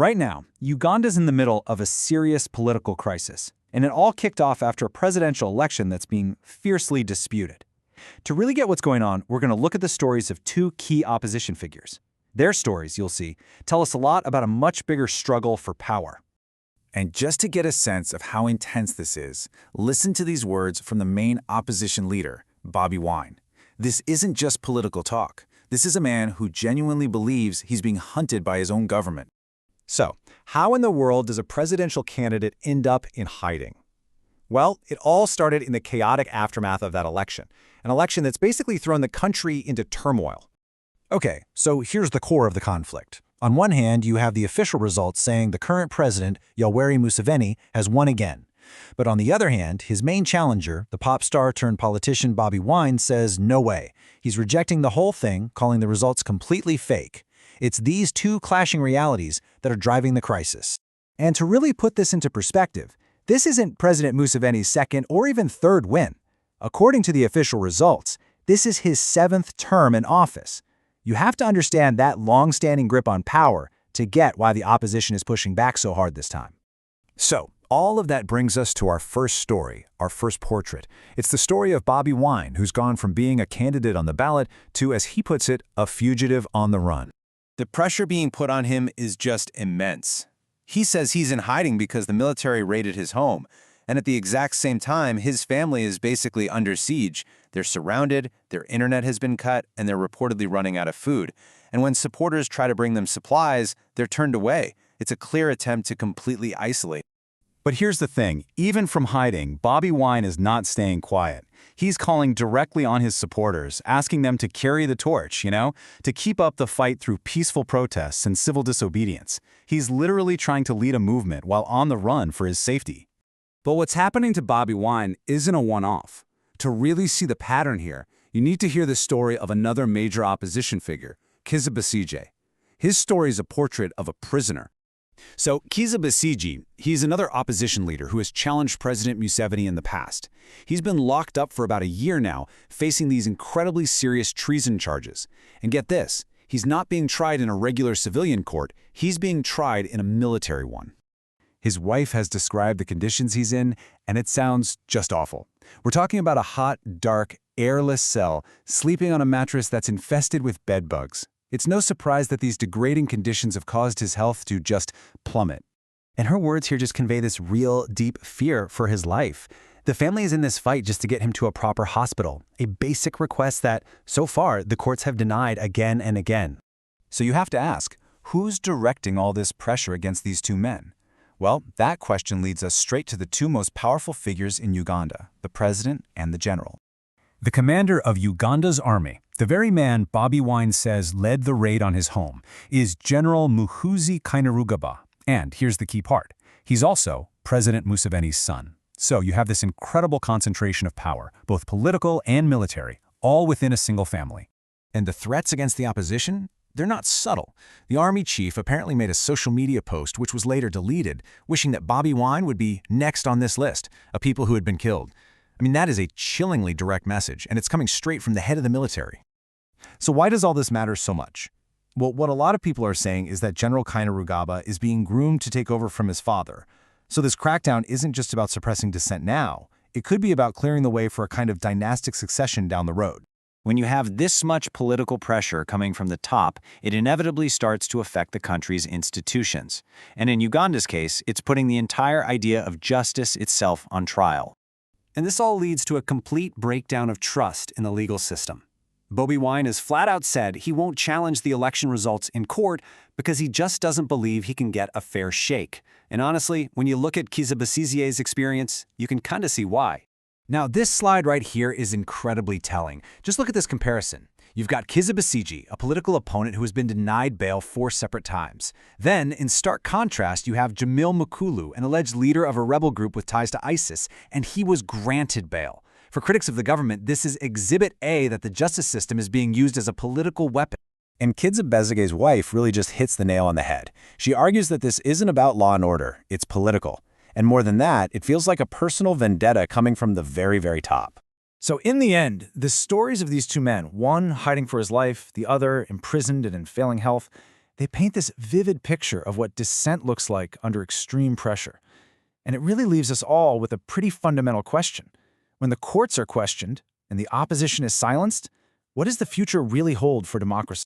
Right now, Uganda's in the middle of a serious political crisis, and it all kicked off after a presidential election that's being fiercely disputed. To really get what's going on, we're going to look at the stories of two key opposition figures. Their stories, you'll see, tell us a lot about a much bigger struggle for power. And just to get a sense of how intense this is, listen to these words from the main opposition leader, Bobi Wine. This isn't just political talk. This is a man who genuinely believes he's being hunted by his own government. So, how in the world does a presidential candidate end up in hiding? Well, it all started in the chaotic aftermath of that election, an election that's basically thrown the country into turmoil. Okay, so here's the core of the conflict. On one hand, you have the official results saying the current president, Yoweri Museveni, has won again. But on the other hand, his main challenger, the pop star turned politician Bobi Wine, says no way. He's rejecting the whole thing, calling the results completely fake. It's these two clashing realities that are driving the crisis. And to really put this into perspective, this isn't President Museveni's second or even third win. According to the official results, this is his 7th term in office. You have to understand that long-standing grip on power to get why the opposition is pushing back so hard this time. So, all of that brings us to our first story, our first portrait. It's the story of Bobi Wine, who's gone from being a candidate on the ballot to, as he puts it, a fugitive on the run. The pressure being put on him is just immense. He says he's in hiding because the military raided his home, and at the exact same time, his family is basically under siege. They're surrounded, their internet has been cut, and they're reportedly running out of food. And when supporters try to bring them supplies, they're turned away. It's a clear attempt to completely isolate. But here's the thing, even from hiding, Bobi Wine is not staying quiet. He's calling directly on his supporters, asking them to carry the torch, to keep up the fight through peaceful protests and civil disobedience. He's literally trying to lead a movement while on the run for his safety. But what's happening to Bobi Wine isn't a one-off. To really see the pattern here, you need to hear the story of another major opposition figure, Kizza Besigye. His story is a portrait of a prisoner. So, Kizza Besigye, he's another opposition leader who has challenged President Museveni in the past. He's been locked up for about a year now, facing these incredibly serious treason charges. And get this, he's not being tried in a regular civilian court, he's being tried in a military one. His wife has described the conditions he's in, and it sounds just awful. We're talking about a hot, dark, airless cell, sleeping on a mattress that's infested with bed bugs. It's no surprise that these degrading conditions have caused his health to just plummet. And her words here just convey this real, deep fear for his life. The family is in this fight just to get him to a proper hospital, a basic request that, so far, the courts have denied again and again. So you have to ask, who's directing all this pressure against these two men? Well, that question leads us straight to the two most powerful figures in Uganda, the president and the general. The commander of Uganda's army, the very man Bobi Wine says led the raid on his home, is General Muhoozi Kainerugaba. And here's the key part. He's also President Museveni's son. So you have this incredible concentration of power, both political and military, all within a single family. And the threats against the opposition? They're not subtle. The army chief apparently made a social media post, which was later deleted, wishing that Bobi Wine would be next on this list of people who had been killed. I mean, that is a chillingly direct message, and it's coming straight from the head of the military. So why does all this matter so much? Well, what a lot of people are saying is that General Kainerugaba is being groomed to take over from his father. So this crackdown isn't just about suppressing dissent now. It could be about clearing the way for a kind of dynastic succession down the road. When you have this much political pressure coming from the top, it inevitably starts to affect the country's institutions. And in Uganda's case, it's putting the entire idea of justice itself on trial. And this all leads to a complete breakdown of trust in the legal system. Bobi Wine has flat out said he won't challenge the election results in court because he just doesn't believe he can get a fair shake. And honestly, when you look at Kizza Besigye's experience, you can kind of see why. Now, this slide right here is incredibly telling. Just look at this comparison. You've got Kizza Besigye, a political opponent who has been denied bail 4 separate times. Then, in stark contrast, you have Jamil Mukulu, an alleged leader of a rebel group with ties to ISIS, and he was granted bail. For critics of the government, this is Exhibit A that the justice system is being used as a political weapon. And Kizza Besigye's wife really just hits the nail on the head. She argues that this isn't about law and order, it's political. And more than that, it feels like a personal vendetta coming from the very, very top. So in the end, the stories of these two men, one hiding for his life, the other imprisoned and in failing health, They paint this vivid picture of what dissent looks like under extreme pressure. And it really leaves us all with a pretty fundamental question. When the courts are questioned and the opposition is silenced, what does the future really hold for democracy?